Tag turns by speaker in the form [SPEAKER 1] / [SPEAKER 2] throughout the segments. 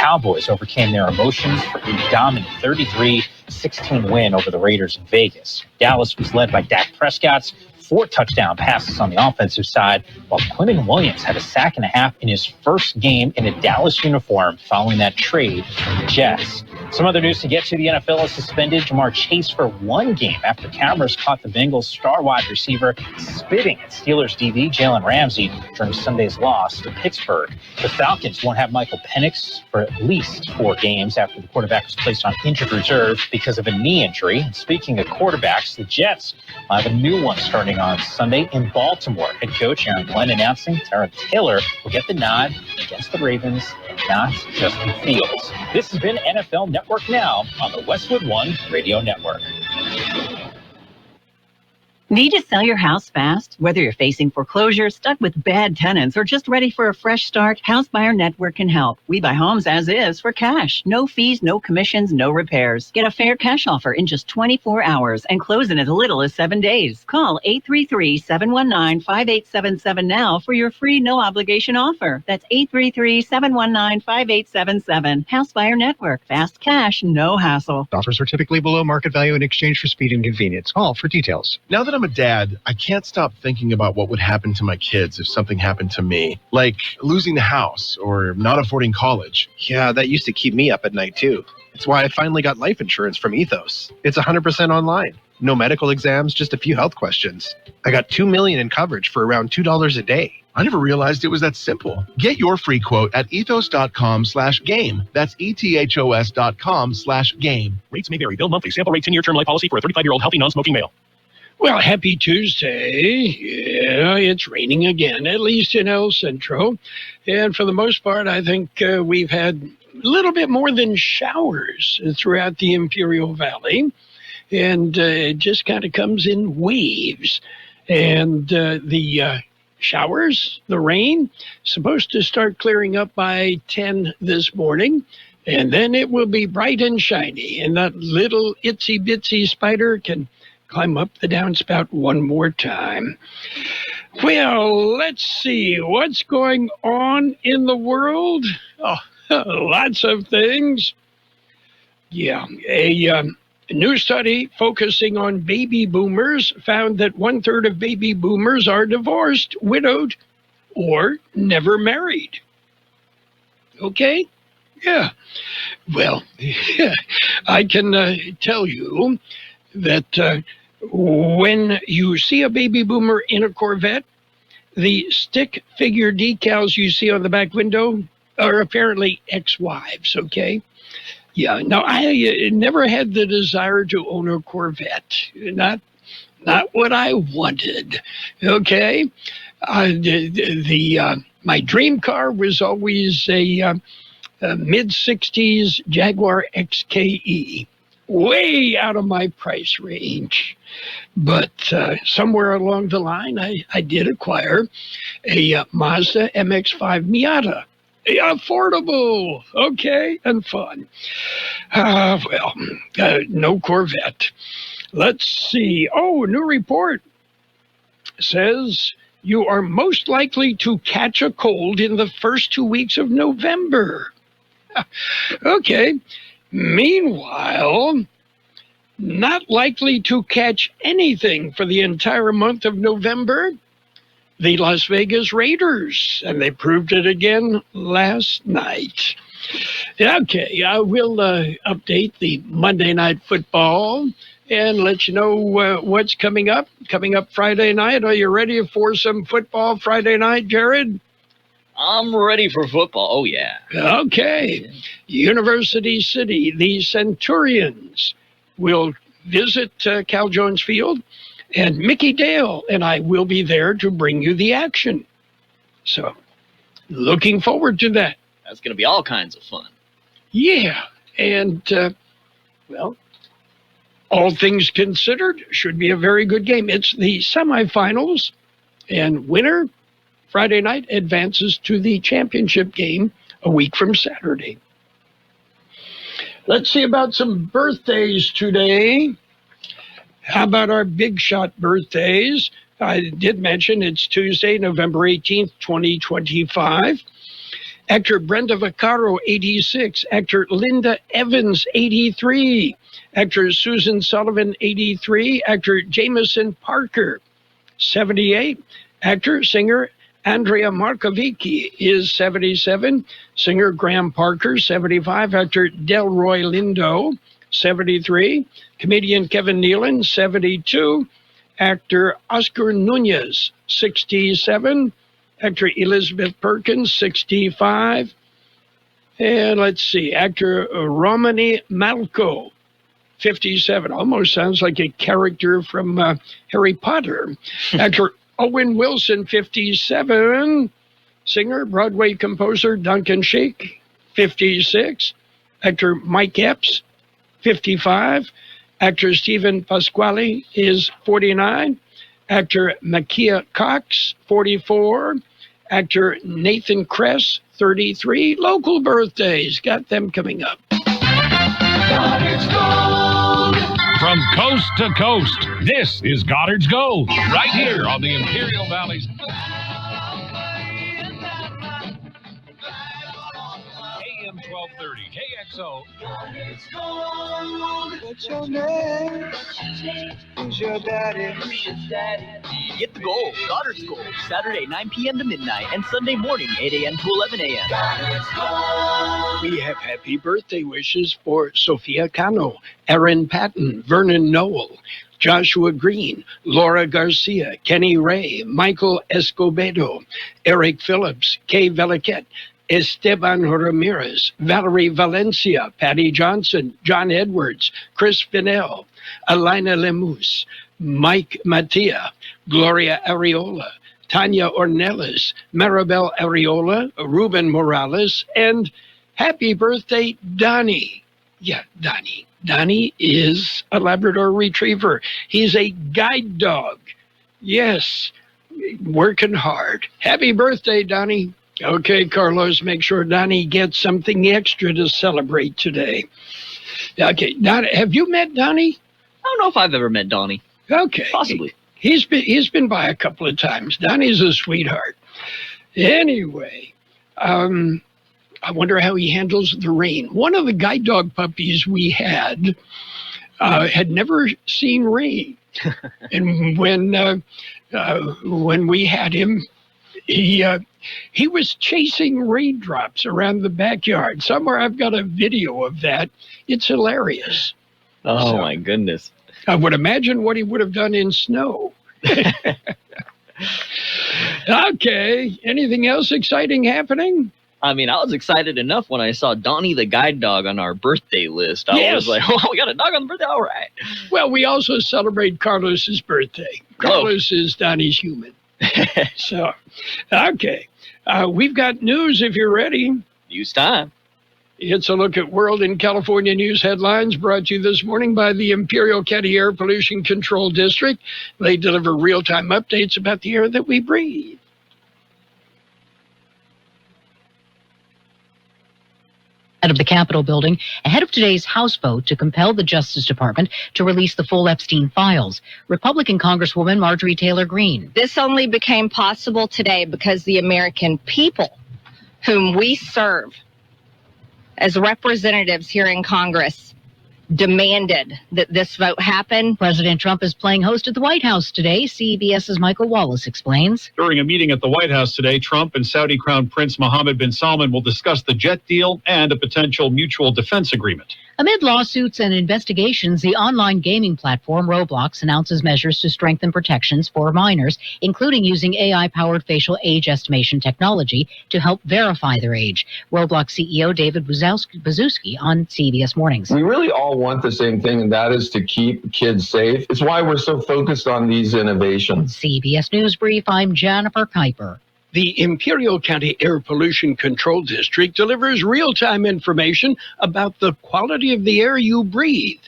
[SPEAKER 1] Cowboys overcame their emotions for a dominant 33-16 win over the Raiders in Vegas. Dallas was led by Dak Prescott's 4 touchdown passes on the offensive side, while Quinton Williams had a sack and a half in his first game in a Dallas uniform following that trade from the Jets. Some other news to get to: the NFL has suspended Jamar Chase for 1 game after cameras caught the Bengals' star wide receiver spitting at Steelers DB Jalen Ramsey during Sunday's loss to Pittsburgh. The Falcons won't have Michael Penix for at least 4 games after the quarterback was placed on injured reserve because of a knee injury. And speaking of quarterbacks, the Jets will have a new one starting on Sunday in Baltimore. Head coach Aaron Glenn announcing Tyrod Taylor will get the nod against the Ravens and not Justin Fields. This has been NFL Network Now on the Westwood One Radio Network.
[SPEAKER 2] Need to sell your house fast? Whether you're facing foreclosure, stuck with bad tenants, or just ready for a fresh start, House Buyer Network can help. We buy homes as is for cash. No fees, no commissions, no repairs. Get a fair cash offer in just 24 hours and close in as little as 7 days. Call 833-719-5877 now for your free no-obligation offer. That's 833-719-5877. House Buyer Network. Fast cash, no hassle.
[SPEAKER 3] Offers are typically below market value in exchange for speed and convenience. Call for details.
[SPEAKER 4] Now that I'm a dad, I can't stop thinking about what would happen to my kids if something happened to me, like losing the house or not affording college.
[SPEAKER 5] Yeah, that used to keep me up at night, too. That's why I finally got life insurance from Ethos. It's 100% online. No medical exams, just a few health questions. I got $2 million in coverage for around $2 a day.
[SPEAKER 4] I never realized it was that simple. Get your free quote at ethos.com/game. That's ethos.com/game.
[SPEAKER 6] Rates may vary. Bill monthly. Sample rate 10-year term life policy for a 35-year-old healthy non-smoking male.
[SPEAKER 7] Well, happy Tuesday. Yeah, it's raining again, at least in El Centro. And for the most part, I think we've had a little bit more than showers throughout the Imperial Valley. And it just kind of comes in waves. And the showers, the rain, supposed to start clearing up by 10 this morning. And then it will be bright and shiny. And that little itsy-bitsy spider can climb up the downspout one more time. Well, let's see what's going on in the world. Oh, lots of things. Yeah, a new study focusing on baby boomers found that 1/3 of baby boomers are divorced, widowed, or never married. Okay? Yeah. Well, I can tell you that when you see a baby boomer in a Corvette, the stick figure decals you see on the back window are apparently ex-wives, okay? Yeah, no, I never had the desire to own a Corvette. Not what I wanted, okay? My dream car was always a mid-60s Jaguar XKE. Way out of my price range. But somewhere along the line, I did acquire a Mazda MX-5 Miata. Affordable, okay, and fun. No Corvette. Let's see. Oh, new report says you are most likely to catch a cold in the first 2 weeks of November. Okay. Meanwhile, not likely to catch anything for the entire month of November, the Las Vegas Raiders, and they proved it again last night. Okay, I will update the Monday Night Football and let you know what's coming up. Coming up Friday night. Are you ready for some football Friday night, Jared?
[SPEAKER 8] I'm ready for football. Oh, yeah.
[SPEAKER 7] Okay. University City, the Centurions will visit Cal Jones Field, and Mickey Dale and I will be there to bring you the action. So, looking forward to that.
[SPEAKER 8] That's going to be all kinds of fun.
[SPEAKER 7] Yeah. And, all things considered, should be a very good game. It's the semifinals, and winner Friday night advances to the championship game a week from Saturday. Let's see about some birthdays today. How about our big shot birthdays? I did mention it's Tuesday, November 18th, 2025. Actor Brenda Vaccaro, 86. Actor Linda Evans, 83. Actor Susan Sullivan, 83. Actor Jameson Parker, 78. Actor, singer Andrea Markovici is 77. Singer Graham Parker, 75. Actor Delroy Lindo, 73. Comedian Kevin Nealon, 72. Actor Oscar Nunez, 67. Actor Elizabeth Perkins, 65. And let's see, actor Romany Malco, 57. Almost sounds like a character from Harry Potter. Actor Owen Wilson, 57. Singer, Broadway composer Duncan Sheik, 56. Actor Mike Epps, 55. Actor Stephen Pasquale is 49. Actor Makia Cox, 44. Actor Nathan Kress, 33. Local birthdays, got them coming up.
[SPEAKER 9] Goddard's Gold. From coast to coast, this is Goddard's Gold, right here on the Imperial Valley's AM 1230 KXO.
[SPEAKER 10] Goddard's Gold. What's your name? Who's your daddy?
[SPEAKER 8] Get the gold, Goddard's Gold, Saturday 9 p.m. to midnight and Sunday morning 8 a.m. to 11 a.m.
[SPEAKER 10] Goddard's Gold.
[SPEAKER 7] We have happy birthday wishes for Sophia Cano, Aaron Patton, Vernon Noel, Joshua Green, Laura Garcia, Kenny Ray, Michael Escobedo, Eric Phillips, Kay Veliquette, Esteban Ramirez, Valerie Valencia, Patty Johnson, John Edwards, Chris Finnell, Alina Lemus, Mike Mattia, Gloria Areola, Tanya Ornelas, Maribel Areola, Ruben Morales, and happy birthday, Donnie. Yeah, Donnie. Donnie is a Labrador Retriever. He's a guide dog. Yes, working hard. Happy birthday, Donnie. Okay, Carlos, make sure Donnie gets something extra to celebrate today. Okay, Donnie, have you met Donnie?
[SPEAKER 8] I don't know if I've ever met Donnie.
[SPEAKER 7] Okay.
[SPEAKER 8] Possibly.
[SPEAKER 7] He's been by a couple of times. Donnie's a sweetheart. Anyway, I wonder how he handles the rain. One of the guide dog puppies we had never seen rain. And when we had him, he was chasing raindrops around the backyard. Somewhere I've got a video of that. It's hilarious.
[SPEAKER 8] Oh, my goodness.
[SPEAKER 7] I would imagine what he would have done in snow. Okay. Anything else exciting happening?
[SPEAKER 8] I mean, I was excited enough when I saw Donnie the guide dog on our birthday list. I was like, oh, we got a dog on the birthday? All right.
[SPEAKER 7] Well, we also celebrate Carlos's birthday. Carlos is Donnie's human. So, okay. We've got news if you're ready.
[SPEAKER 8] News time.
[SPEAKER 7] It's a look at world and California news headlines brought to you this morning by the Imperial County Air Pollution Control District. They deliver real-time updates about the air that we breathe.
[SPEAKER 11] Of the Capitol building ahead of today's House vote to compel the Justice Department to release the full Epstein files. Republican Congresswoman Marjorie Taylor Greene.
[SPEAKER 12] This only became possible today because the American people, whom we serve as representatives here in Congress, demanded that this vote happen.
[SPEAKER 11] President Trump is playing host at the White House today. CBS's Michael Wallace explains.
[SPEAKER 13] During a meeting at the White House today, Trump and Saudi Crown Prince Mohammed bin Salman will discuss the jet deal and a potential mutual defense agreement.
[SPEAKER 11] Amid lawsuits and investigations, the online gaming platform Roblox announces measures to strengthen protections for minors, including using AI-powered facial age estimation technology to help verify their age. Roblox CEO David Buzowski on CBS Mornings.
[SPEAKER 14] We really all want the same thing, and that is to keep kids safe. It's why we're so focused on these innovations.
[SPEAKER 11] CBS News Brief, I'm Jennifer Kuiper.
[SPEAKER 7] The Imperial County Air Pollution Control District delivers real-time information about the quality of the air you breathe.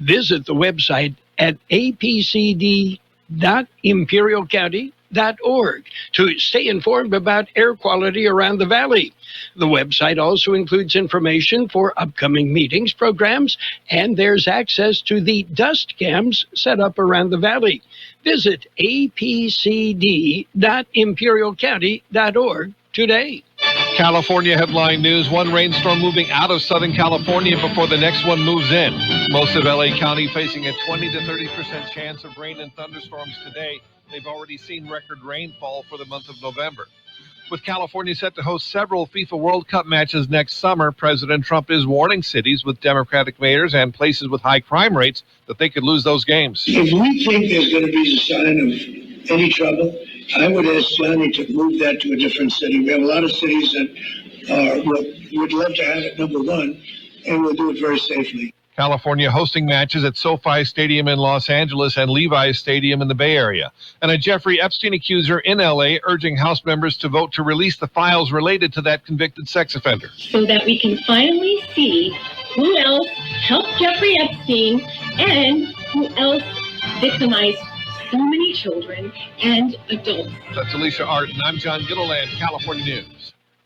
[SPEAKER 7] Visit the website at apcd.imperialcounty.org to stay informed about air quality around the valley. The website also includes information for upcoming meetings, programs, and there's access to the dust cams set up around the valley. Visit apcd.imperialcounty.org today.
[SPEAKER 15] California headline news. One rainstorm moving out of Southern California before the next one moves in. Most of LA County facing a 20 to 30% chance of rain and thunderstorms today. They've already seen record rainfall for the month of November. With California set to host several FIFA World Cup matches next summer, President Trump is warning cities with Democratic mayors and places with high crime rates that they could lose those games.
[SPEAKER 16] If we think there's going to be a sign of any trouble, I would ask Johnny to move that to a different city. We have a lot of cities that would love to have it number one, and we'll do it very safely.
[SPEAKER 15] California hosting matches at SoFi Stadium in Los Angeles and Levi's Stadium in the Bay Area. And a Jeffrey Epstein accuser in L.A. urging House members to vote to release the files related to that convicted sex offender.
[SPEAKER 17] So that we can finally see who else helped Jeffrey Epstein and who else victimized so many children and adults.
[SPEAKER 15] That's Alicia Arden. I'm John Gittleland, California News.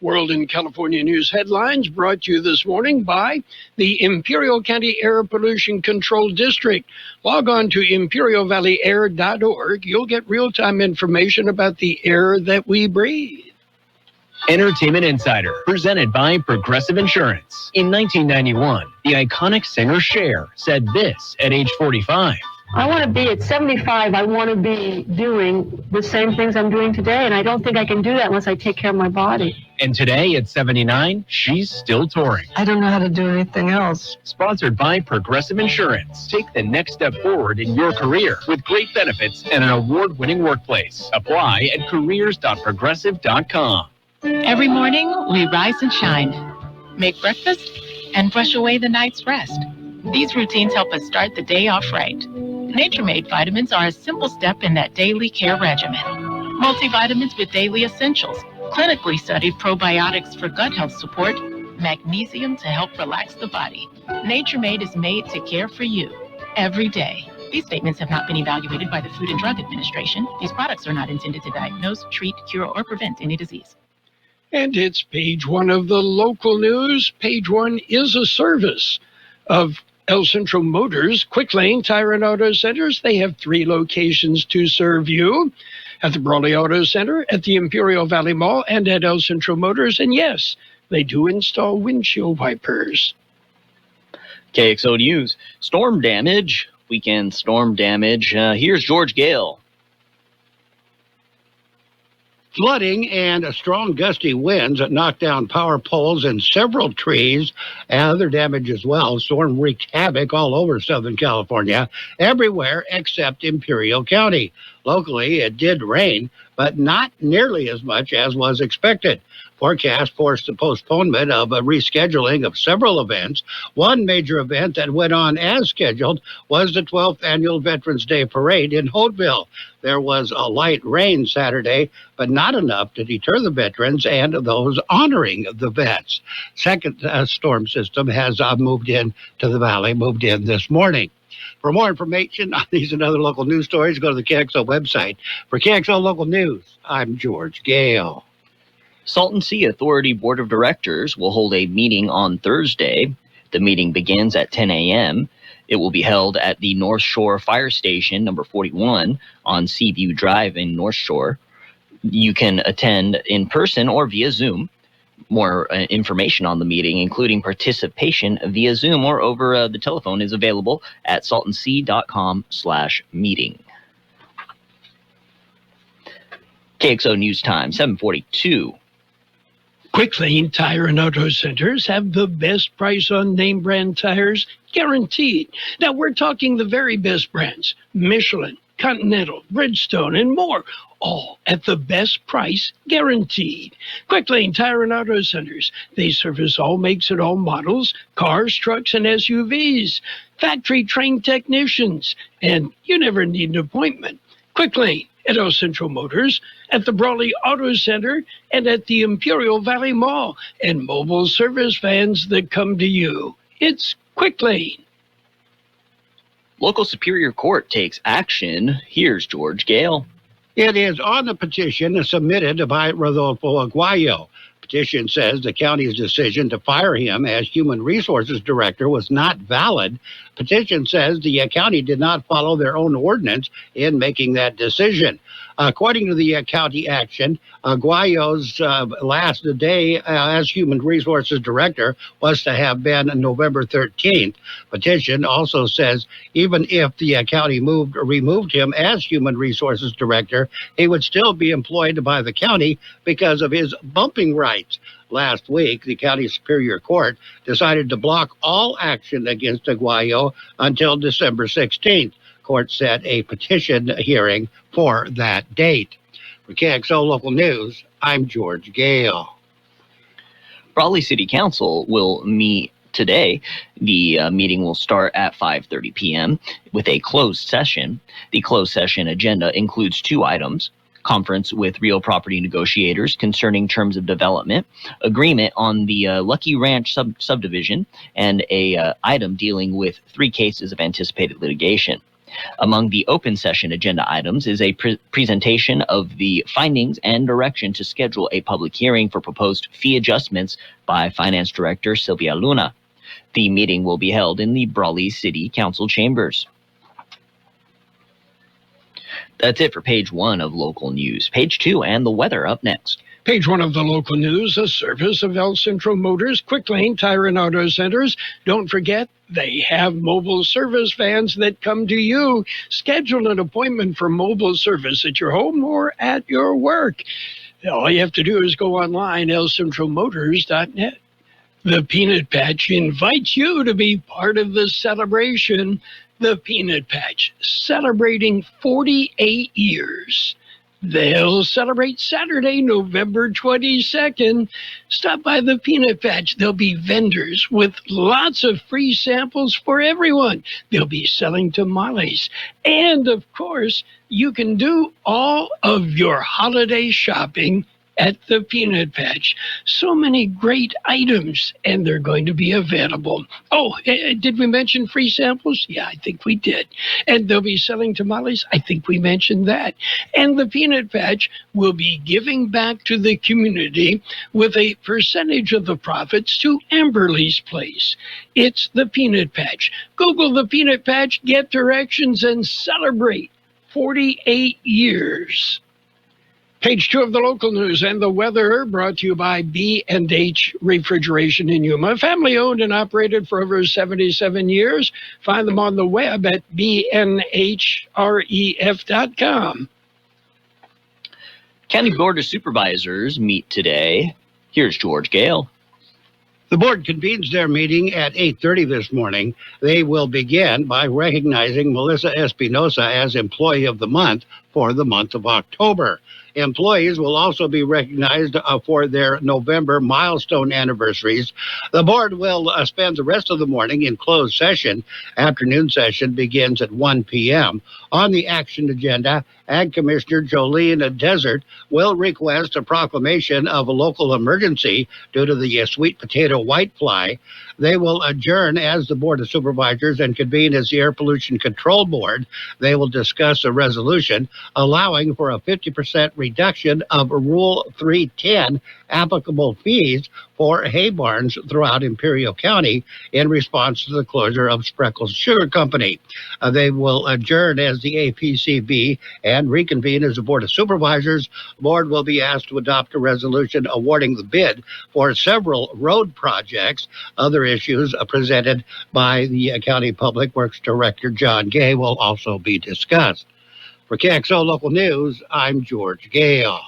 [SPEAKER 7] World and California News headlines brought to you this morning by the Imperial County Air Pollution Control District. Log on to imperialvalleyair.org. You'll get real-time information about the air that we breathe.
[SPEAKER 18] Entertainment Insider, presented by Progressive Insurance. In 1991, the iconic singer Cher said this at age 45.
[SPEAKER 19] I want to be at 75. I want to be doing the same things I'm doing today, and I don't think I can do that unless I take care of my body.
[SPEAKER 18] And today, at 79, she's still touring.
[SPEAKER 19] I don't know how to do anything else.
[SPEAKER 18] Sponsored by Progressive Insurance. Take the next step forward in your career with great benefits and an award-winning workplace. Apply at careers.progressive.com.
[SPEAKER 20] Every morning, we rise and shine, make breakfast, and brush away the night's rest. These routines help us start the day off right. Nature-Made vitamins are a simple step in that daily care regimen. Multivitamins with daily essentials, clinically studied probiotics for gut health support, magnesium to help relax the body. Nature-Made is made to care for you every day. These statements have not been evaluated by the Food and Drug Administration. These products are not intended to diagnose, treat, cure, or prevent any disease.
[SPEAKER 7] And it's page one of the local news. Page one is a service of El Centro Motors, Quick Lane Tire and Auto Centers. They have 3 locations to serve you. At the Brawley Auto Center, at the Imperial Valley Mall, and at El Centro Motors. And yes, they do install windshield wipers.
[SPEAKER 8] KXO News. Storm damage. Weekend storm damage. Here's George Gale.
[SPEAKER 21] Flooding and strong gusty winds that knocked down power poles and several trees and other damage as well. Storm wreaked havoc all over Southern California, everywhere except Imperial County. Locally, it did rain, but not nearly as much as was expected. Forecast forced the postponement of a rescheduling of several events. One major event that went on as scheduled was the 12th Annual Veterans Day Parade in Holtville. There was a light rain Saturday, but not enough to deter the veterans and those honoring the vets. Second storm system has moved in to the valley, moved in this morning. For more information on these and other local news stories, go to the KXO website. For KXO Local News, I'm George Gale.
[SPEAKER 8] Salton Sea Authority Board of Directors will hold a meeting on Thursday. The meeting begins at 10 a.m. It will be held at the North Shore Fire Station, number 41, on Seaview Drive in North Shore. You can attend in person or via Zoom. More information on the meeting, including participation via Zoom or over the telephone, is available at saltonsea.com/meeting. KXO News Time, 7:42.
[SPEAKER 7] Quick Lane Tire and Auto Centers have the best price on name brand tires, guaranteed. Now, we're talking the very best brands: Michelin, Continental, Bridgestone, and more, all at the best price, guaranteed. Quick Lane Tire and Auto Centers. They service all makes and all models, cars, trucks, and SUVs. Factory-trained technicians, and you never need an appointment. Quick Lane at El Centro Motors, at the Brawley Auto Center, and at the Imperial Valley Mall, and mobile service vans that come to you. It's Quick Lane.
[SPEAKER 8] Local Superior Court takes action. Here's George Gale.
[SPEAKER 21] It is on the petition submitted by Rodolfo Aguayo. Petition says the county's decision to fire him as Human Resources Director was not valid. Petition says the county did not follow their own ordinance in making that decision. According to the county action, Aguayo's last day as Human Resources Director was to have been November 13th. Petition also says even if the county removed him as Human Resources Director, he would still be employed by the county because of his bumping rights. Last week, the county superior court decided to block all action against Aguayo until December 16th. Court set a petition hearing for that date. For KXO Local News, I'm George Gale.
[SPEAKER 8] Raleigh City Council will meet today. The meeting will start at 5:30 p.m. with a closed session. The closed session agenda includes 2 items: conference with real property negotiators concerning terms of development, agreement on the Lucky Ranch subdivision, and a item dealing with 3 cases of anticipated litigation. Among the open session agenda items is a presentation of the findings and direction to schedule a public hearing for proposed fee adjustments by Finance Director Sylvia Luna. The meeting will be held in the Brawley City Council chambers. That's it for page 1 of local news. Page 2 and the weather up next.
[SPEAKER 7] Page 1 of the local news, a service of El Centro Motors, Quick Lane Tire and Auto Centers. Don't forget, they have mobile service vans that come to you. Schedule an appointment for mobile service at your home or at your work. All you have to do is go online, elcentromotors.net. The Peanut Patch invites you to be part of the celebration. The Peanut Patch, celebrating 48 years. They'll celebrate Saturday, November 22nd. Stop by the Peanut Patch. There'll be vendors with lots of free samples for everyone. They'll be selling tamales. And, of course, you can do all of your holiday shopping at the Peanut Patch. So many great items, and they're going to be available. Oh, did we mention free samples? Yeah, I think we did. And they'll be selling tamales? I think we mentioned that. And the Peanut Patch will be giving back to the community with a percentage of the profits to Amberley's Place. It's the Peanut Patch. Google the Peanut Patch, get directions, and celebrate 48 years. Page 2 of the local news and the weather, brought to you by B&H Refrigeration in Yuma. Family owned and operated for over 77 years. Find them on the web at bnhref.com.
[SPEAKER 8] County Board of Supervisors meet today. Here's George Gale.
[SPEAKER 21] The board convenes their meeting at 8:30 this morning. They will begin by recognizing Melissa Espinosa as Employee of the Month for the month of October. Employees will also be recognized for their November milestone anniversaries. The board will spend the rest of the morning in closed session. Afternoon session begins at 1 p.m. On the action agenda, Ag Commissioner Jolene Desert will request a proclamation of a local emergency due to the sweet potato whitefly. They will adjourn as the Board of Supervisors and convene as the Air Pollution Control Board. They will discuss a resolution allowing for a 50% reduction of Rule 310 applicable fees for hay barns throughout Imperial County in response to the closure of Spreckles Sugar Company. They will adjourn as the APCB and reconvene as the Board of Supervisors. The board will be asked to adopt a resolution awarding the bid for several road projects. Other issues presented by the County Public Works Director John Gale will also be discussed. For KXO Local News, I'm George Gale.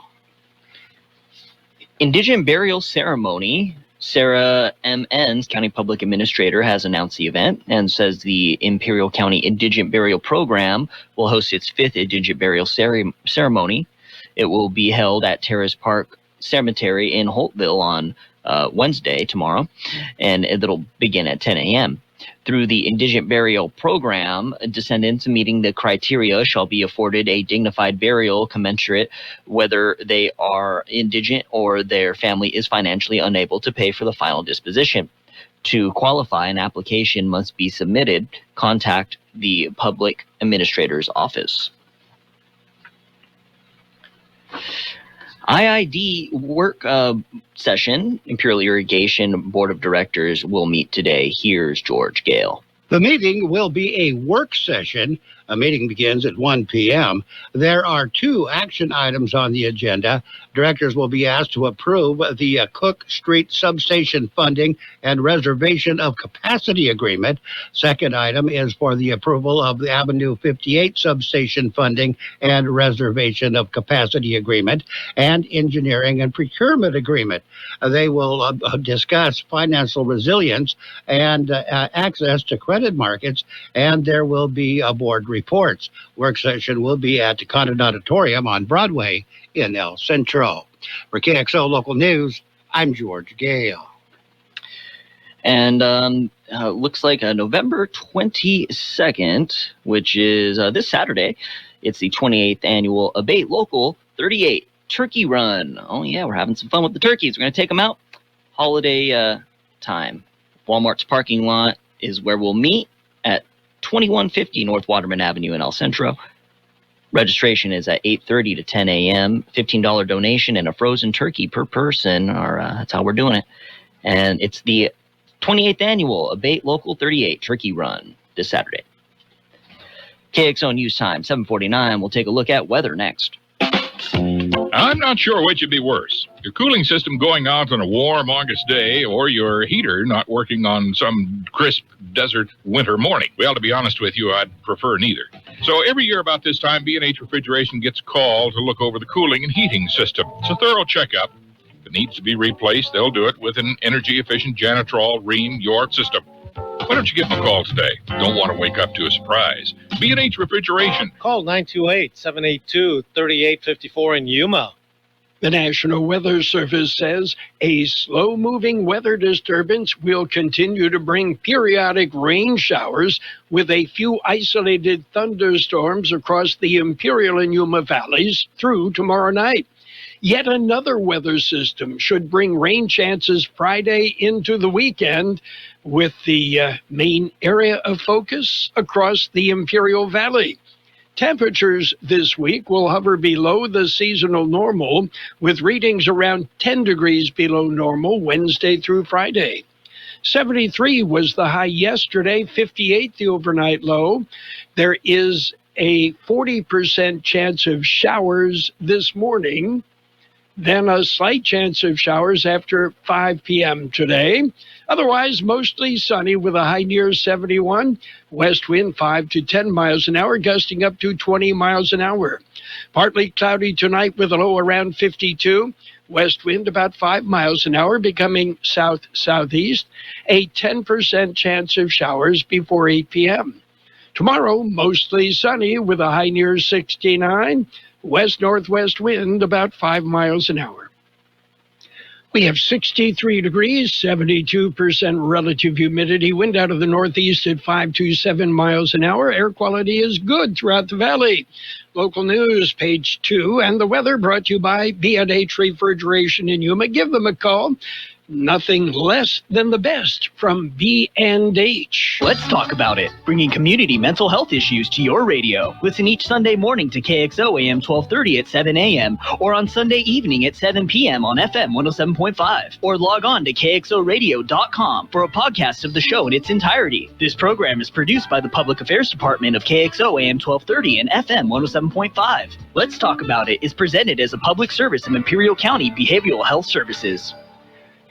[SPEAKER 8] Indigent Burial Ceremony. Sarah M. Enns, County Public Administrator, has announced the event and says the Imperial County Indigent Burial Program will host its 5th Indigent Burial Ceremony. It will be held at Terrace Park Cemetery in Holtville on Wednesday, tomorrow, and it'll begin at 10 a.m. Through the Indigent Burial Program, descendants meeting the criteria shall be afforded a dignified burial commensurate whether they are indigent or their family is financially unable to pay for the final disposition. To qualify, an application must be submitted. Contact the Public Administrator's Office. IID work session, Imperial Irrigation Board of Directors will meet today. Here's George Gale.
[SPEAKER 21] The meeting will be a work session A meeting begins at 1 p.m. There are 2 action items on the agenda. Directors will be asked to approve the Cook Street Substation Funding and Reservation of Capacity Agreement. Second item is for the approval of the Avenue 58 Substation Funding and Reservation of Capacity Agreement and Engineering and Procurement Agreement. They will discuss financial resilience and access to credit markets, and there will be board reports. Work session will be at the Condon Auditorium on Broadway in El Centro. For KXO Local News, I'm George Gale.
[SPEAKER 8] And looks like November 22nd, which is this Saturday, it's the 28th annual Abate Local 38 Turkey Run. Oh, yeah, we're having some fun with the turkeys. We're going to take them out. Holiday time. Walmart's parking lot is where we'll meet at 2150 North Waterman Avenue in El Centro. Registration is at 8:30 to 10 a.m. $15 donation and a frozen turkey per person. That's how we're doing it. And it's the 28th annual Abate Local 38 Turkey Run this Saturday. KXO News Time, 7:49. We'll take a look at weather next.
[SPEAKER 9] I'm not sure which would be worse. Your cooling system going out on a warm August day or your heater not working on some crisp desert winter morning. Well, to be honest with you, I'd prefer neither. So every year about this time, B&H Refrigeration gets a call to look over the cooling and heating system. It's a thorough checkup. If it needs to be replaced, they'll do it with an energy-efficient Janitrol Rheem York system. Why don't you give them a call today? Don't want to wake up to a surprise. B&H Refrigeration.
[SPEAKER 1] Call 928-782-3854 in Yuma.
[SPEAKER 7] The National Weather Service says a slow-moving weather disturbance will continue to bring periodic rain showers with a few isolated thunderstorms across the Imperial and Yuma valleys through tomorrow night. Yet another weather system should bring rain chances Friday into the weekend, with the main area of focus across the Imperial Valley. Temperatures this week will hover below the seasonal normal, with readings around 10 degrees below normal Wednesday through Friday. 73 was the high yesterday, 58 the overnight low. There is a 40% chance of showers this morning, then a slight chance of showers after 5 p.m. today. Otherwise, mostly sunny with a high near 71. West wind 5 to 10 miles an hour, gusting up to 20 miles an hour. Partly cloudy tonight with a low around 52. West wind about 5 miles an hour, becoming south-southeast. A 10% chance of showers before 8 p.m. Tomorrow, mostly sunny with a high near 69. West-northwest wind about 5 miles an hour. We have 63 degrees, 72% relative humidity, wind out of the northeast at 5 to 7 miles an hour. Air quality is good throughout the valley. Local news, page 2, and the weather brought to you by B&H Refrigeration in Yuma. Give them a call. Nothing less than the best from B&H.
[SPEAKER 22] Let's talk about it. Bringing community mental health issues to your radio. Listen each Sunday morning to KXO AM 1230 at 7 a.m. or on Sunday evening at 7 p.m. on FM 107.5. Or log on to KXORadio.com for a podcast of the show in its entirety. This program is produced by the Public Affairs Department of KXO AM 1230 and FM 107.5. Let's Talk About It is presented as a public service of Imperial County Behavioral Health Services.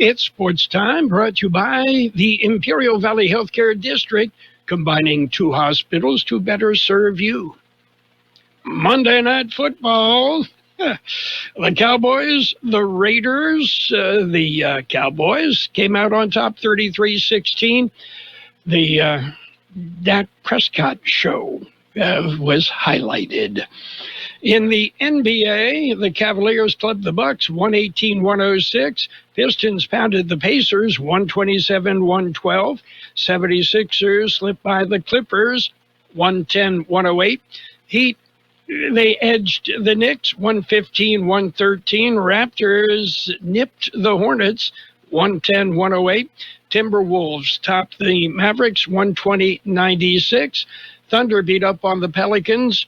[SPEAKER 7] It's sports time, brought to you by the Imperial Valley Healthcare District, combining 2 hospitals to better serve you. Monday Night Football. The Cowboys, the Raiders, the Cowboys came out on top 33-16. The Dak Prescott show was highlighted. In the NBA, the Cavaliers clubbed the Bucks 118-106. Pistons pounded the Pacers 127-112. 76ers slipped by the Clippers 110-108. Heat, they edged the Knicks 115-113. Raptors nipped the Hornets 110-108. Timberwolves topped the Mavericks 120-96. Thunder beat up on the Pelicans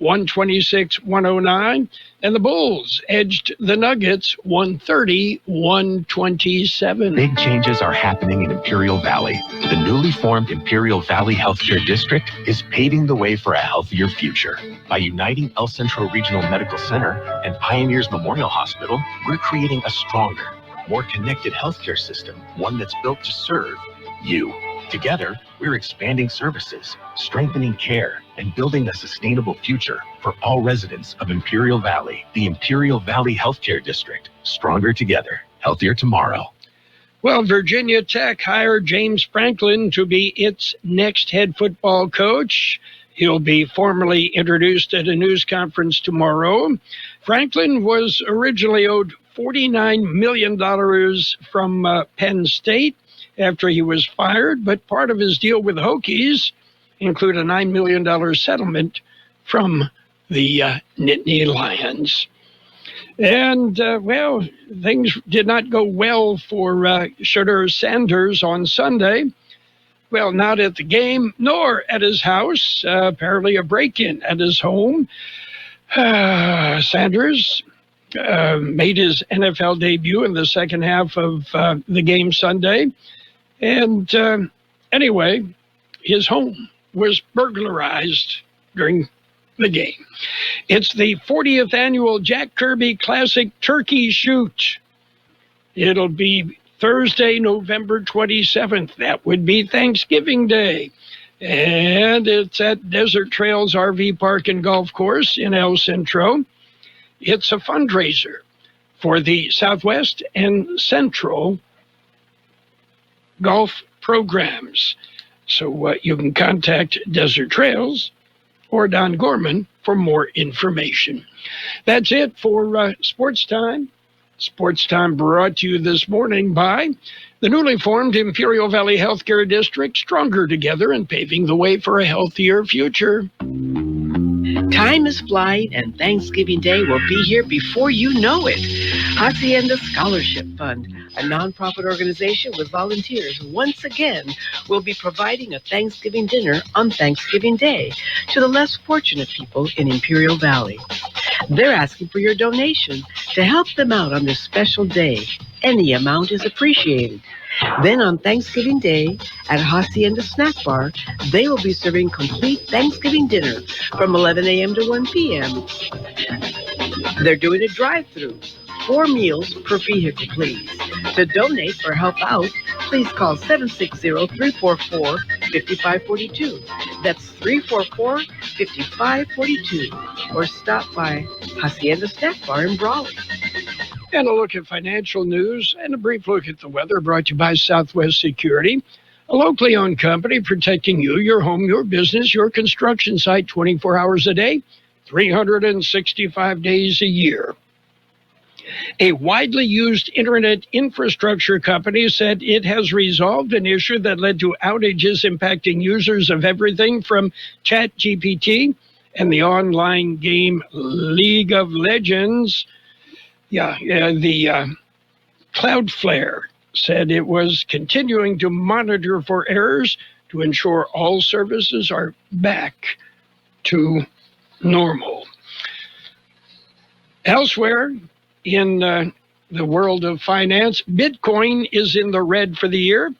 [SPEAKER 7] 126-109. And the Bulls edged the Nuggets 130-127.
[SPEAKER 1] Big changes are happening in Imperial Valley. The newly formed Imperial Valley Healthcare District is paving the way for a healthier future. By uniting El Centro Regional Medical Center and Pioneers Memorial Hospital, we're creating a stronger, more connected healthcare system, one that's built to serve you. Together, we're expanding services, strengthening care, and building a sustainable future for all residents of Imperial Valley. The Imperial Valley Healthcare District. Stronger together, healthier tomorrow.
[SPEAKER 7] Well, Virginia Tech hired James Franklin to be its next head football coach. He'll be formally introduced at a news conference tomorrow. Franklin was originally owed $49 million from Penn State after he was fired, but part of his deal with the Hokies include a $9 million settlement from the Nittany Lions. And, well, things did not go well for Shedeur Sanders on Sunday. Well, not at the game, nor at his house. Apparently a break-in at his home. Sanders made his NFL debut in the second half of the game Sunday. And anyway, his home was burglarized during the game. It's the 40th annual Jack Kirby Classic Turkey Shoot. It'll be Thursday, November 27th. That would be Thanksgiving Day. And it's at Desert Trails RV Park and Golf Course in El Centro. It's a fundraiser for the Southwest and Central golf programs. So you can contact Desert Trails or Don Gorman for more information. That's it for Sports Time. Sports Time brought to you this morning by the newly formed Imperial Valley Healthcare District, stronger together and paving the way for a healthier future.
[SPEAKER 2] Time is flying, and Thanksgiving Day will be here before you know it. Hacienda Scholarship Fund, a nonprofit organization with volunteers, once again will be providing a Thanksgiving dinner on Thanksgiving Day to the less fortunate people in Imperial Valley. They're asking for your donation to help them out on this special day. Any amount is appreciated. Then on Thanksgiving Day at Hacienda Snack Bar, they will be serving complete Thanksgiving dinner from 11 a.m. to 1 p.m. They're doing a drive-through. 4 meals per vehicle, please. To donate or help out, please call 760-344-5542. That's 344-5542. Or stop by Hacienda Snack Bar in Brawley.
[SPEAKER 7] And a look at financial news and a brief look at the weather brought to you by Southwest Security, a locally owned company protecting you, your home, your business, your construction site 24 hours a day, 365 days a year. A widely used internet infrastructure company said it has resolved an issue that led to outages impacting users of everything from ChatGPT and the online game League of Legends. The Cloudflare said it was continuing to monitor for errors to ensure all services are back to normal. Elsewhere in the world of finance, Bitcoin is in the red for the year,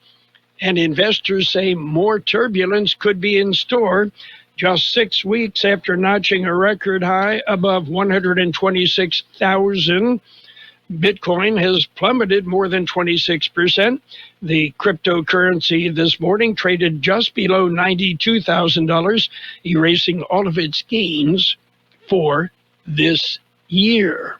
[SPEAKER 7] and investors say more turbulence could be in store. Just 6 weeks after notching a record high above 126,000, Bitcoin has plummeted more than 26%. The cryptocurrency this morning traded just below $92,000, erasing all of its gains for this year.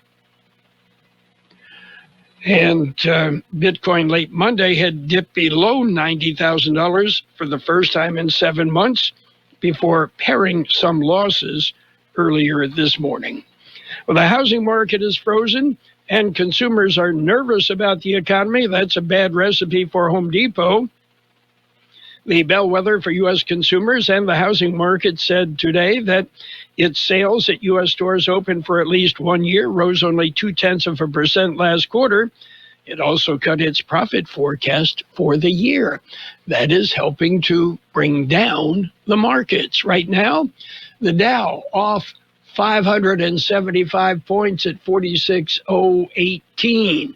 [SPEAKER 7] And Bitcoin late Monday had dipped below $90,000 for the first time in 7 months, before paring some losses earlier this morning. Well, the housing market is frozen and consumers are nervous about the economy. That's a bad recipe for Home Depot. The bellwether for U.S. consumers and the housing market said today that its sales at U.S. stores open for at least 1 year rose only 0.2% last quarter. It also cut its profit forecast for the year. That is helping to bring down the markets. Right now, the Dow off 575 points at 46,018.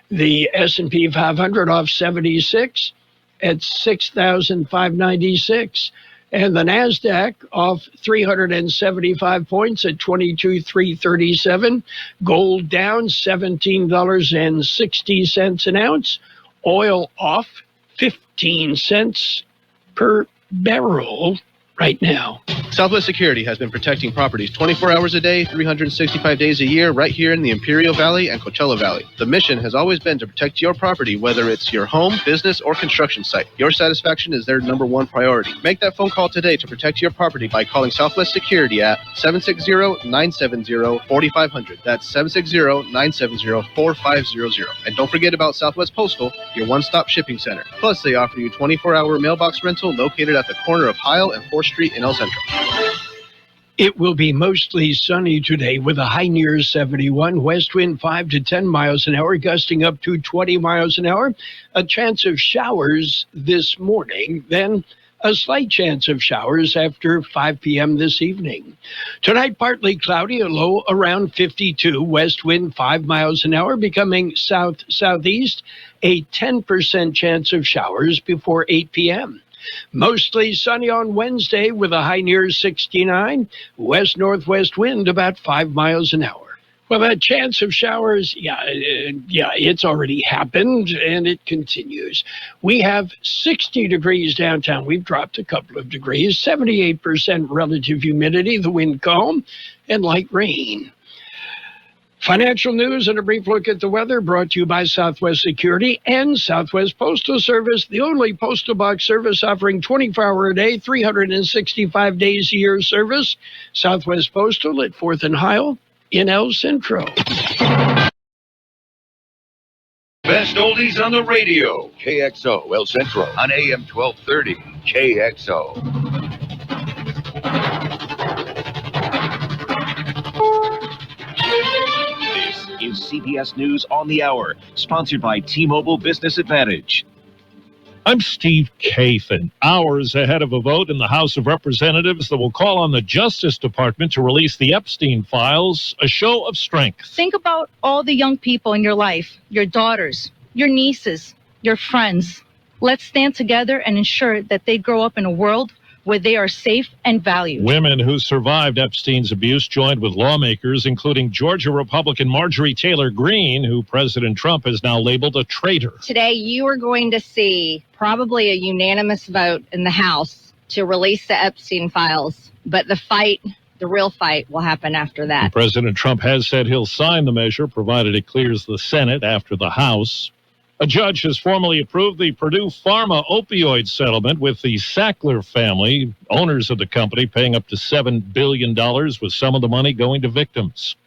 [SPEAKER 7] The S&P 500 off 76 at 6,596. And the NASDAQ off 375 points at 22,337. Gold down $17.60 an ounce. Oil off 15 cents per barrel right now.
[SPEAKER 3] Southwest Security has been protecting properties 24 hours a day, 365 days a year, right here in the Imperial Valley and Coachella Valley. The mission has always been to protect your property, whether it's your home, business, or construction site. Your satisfaction is their #1 priority. Make that phone call today to protect your property by calling Southwest Security at 760-970-4500. That's 760-970-4500. And don't forget about Southwest Postal, your one-stop shipping center. Plus, they offer you 24-hour mailbox rental located at the corner of Heil and 4th Street in El Centro.
[SPEAKER 7] It will be mostly sunny today with a high near 71, west wind 5 to 10 miles an hour, gusting up to 20 miles an hour. A chance of showers this morning, then a slight chance of showers after 5 p.m. this evening. Tonight, partly cloudy, a low around 52, west wind 5 miles an hour, becoming south-southeast, a 10% chance of showers before 8 p.m. Mostly sunny on Wednesday with a high near 69, west-northwest wind about 5 miles an hour. Well, that chance of showers, it's already happened, and it continues. We have 60 degrees downtown. We've dropped a couple of degrees, 78% relative humidity, the wind calm, and light rain. Financial news and a brief look at the weather brought to you by Southwest Security and Southwest Postal Service, the only postal box service offering 24-hour a day, 365 days a year service. Southwest Postal at 4th and Heil in El Centro.
[SPEAKER 5] Best oldies on the radio. KXO El Centro on AM 1230. KXO.
[SPEAKER 23] Is CBS News on the Hour, sponsored by T-Mobile Business Advantage.
[SPEAKER 24] I'm Steve Kathan. Hours ahead of a vote in the House of Representatives that will call on the Justice Department to release the Epstein files, a show of strength.
[SPEAKER 25] Think about all the young people in your life, your daughters, your nieces, your friends. Let's stand together and ensure that they grow up in a world where they are safe and valued.
[SPEAKER 24] Women who survived Epstein's abuse joined with lawmakers, including Georgia Republican Marjorie Taylor Greene, who President Trump has now labeled a traitor.
[SPEAKER 12] Today, you are going to see probably a unanimous vote in the House to release the Epstein files, but the real fight will happen after that.
[SPEAKER 24] And President Trump has said he'll sign the measure, provided it clears the Senate after the House. A judge has formally approved the Purdue Pharma opioid settlement with the Sackler family, owners of the company, paying up to $7 billion, with some of the money going to victims.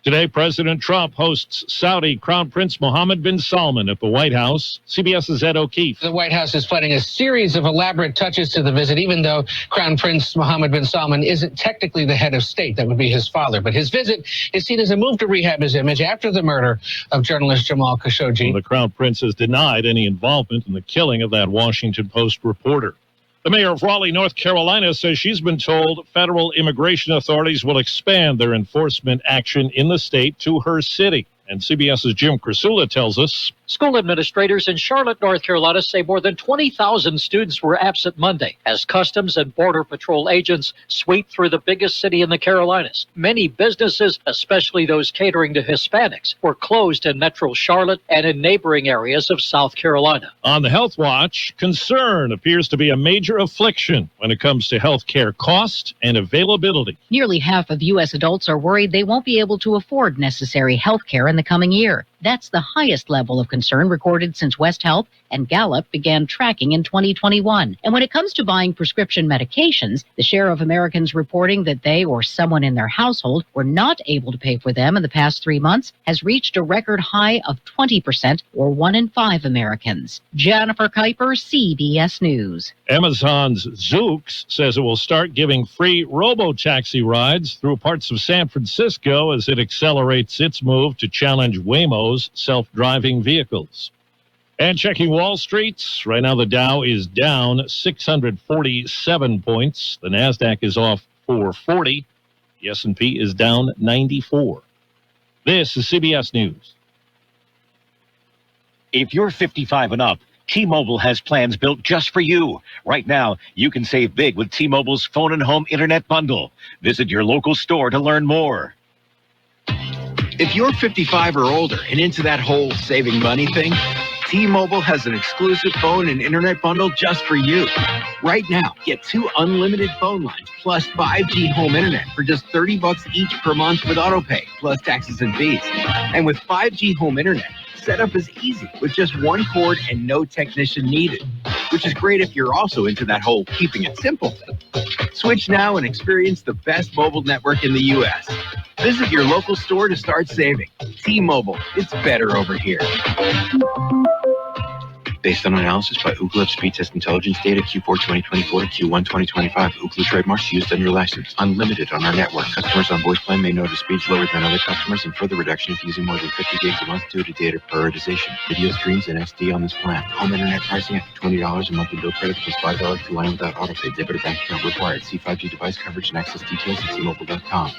[SPEAKER 24] Today, President Trump hosts Saudi Crown Prince Mohammed bin Salman at the White House. CBS's Ed O'Keefe.
[SPEAKER 26] The White House is planning a series of elaborate touches to the visit, even though Crown Prince Mohammed bin Salman isn't technically the head of state. That would be his father. But his visit is seen as a move to rehab his image after the murder of journalist Jamal Khashoggi.
[SPEAKER 24] Well, the Crown Prince has denied any involvement in the killing of that Washington Post reporter. The mayor of Raleigh, North Carolina, says she's been told federal immigration authorities will expand their enforcement action in the state to her city. And CBS's Jim Krasula tells us.
[SPEAKER 27] School administrators in Charlotte, North Carolina say more than 20,000 students were absent Monday as Customs and Border Patrol agents sweep through the biggest city in the Carolinas. Many businesses, especially those catering to Hispanics, were closed in Metro Charlotte and in neighboring areas of South Carolina.
[SPEAKER 24] On the Health Watch, concern appears to be a major affliction when it comes to health care cost and availability.
[SPEAKER 11] Nearly half of U.S. adults are worried they won't be able to afford necessary health care in the coming year. That's the highest level of concern recorded since West Health and Gallup began tracking in 2021. And when it comes to buying prescription medications, the share of Americans reporting that they or someone in their household were not able to pay for them in the past 3 months has reached a record high of 20%, or 1 in 5 Americans. Jennifer Kuiper, CBS News.
[SPEAKER 24] Amazon's Zoox says it will start giving free robo-taxi rides through parts of San Francisco as it accelerates its move to challenge Waymo's self-driving vehicles. And checking Wall Street, right now the Dow is down 647 points. The NASDAQ is off 440. The S&P is down 94. This is CBS News.
[SPEAKER 23] If you're 55 and up, T-Mobile has plans built just for you. Right now, you can save big with T-Mobile's phone and home internet bundle. Visit your local store to learn more.
[SPEAKER 4] If you're 55 or older and into that whole saving money thing, T-Mobile has an exclusive phone and internet bundle just for you. Right now, get 2 unlimited phone lines plus 5G home internet for just $30 each per month with autopay, plus taxes and fees. And with 5G home internet, setup is easy with just 1 cord and no technician needed, which is great if you're also into that whole keeping it simple thing. Switch now and experience the best mobile network in the U.S. Visit your local store to start saving. T-Mobile, it's better over here.
[SPEAKER 6] Based on analysis by Ookla of speed test intelligence data Q4 2024 to Q1 2025. Ookla trademarks used under license. Unlimited on our network. Customers on voice plan may notice speeds lower than other customers and further reduction if using more than 50 gigs a month due to data prioritization. Video streams and SD on this plan. Home internet pricing after $20 a monthly bill credit plus $5 per line without autopay. Debit or bank account required. See 5G device coverage and access details at T-Mobile.com.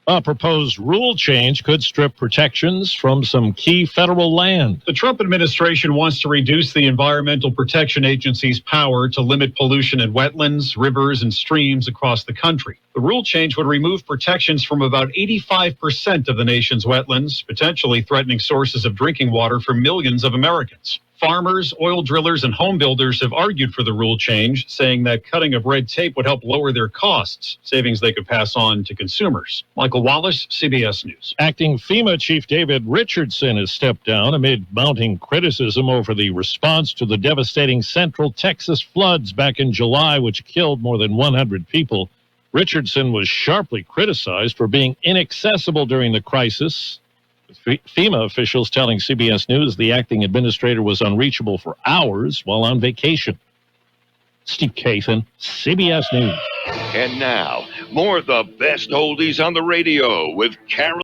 [SPEAKER 24] A proposed rule change could strip protections from some key federal land.
[SPEAKER 10] The Trump administration wants to reduce the Environmental Protection Agency's power to limit pollution in wetlands, rivers, and streams across the country. The rule change would remove protections from about 85% of the nation's wetlands, potentially threatening sources of drinking water for millions of Americans. Farmers, oil drillers, and home builders have argued for the rule change, saying that cutting of red tape would help lower their costs, savings they could pass on to consumers. Michael Wallace, CBS News.
[SPEAKER 24] Acting FEMA Chief David Richardson has stepped down amid mounting criticism over the response to the devastating Central Texas floods back in July, which killed more than 100 people. Richardson was sharply criticized for being inaccessible during the crisis. FEMA officials telling CBS News the acting administrator was unreachable for hours while on vacation. Steve Kathan, CBS News.
[SPEAKER 5] And now, more of the best oldies on the radio with Carroll.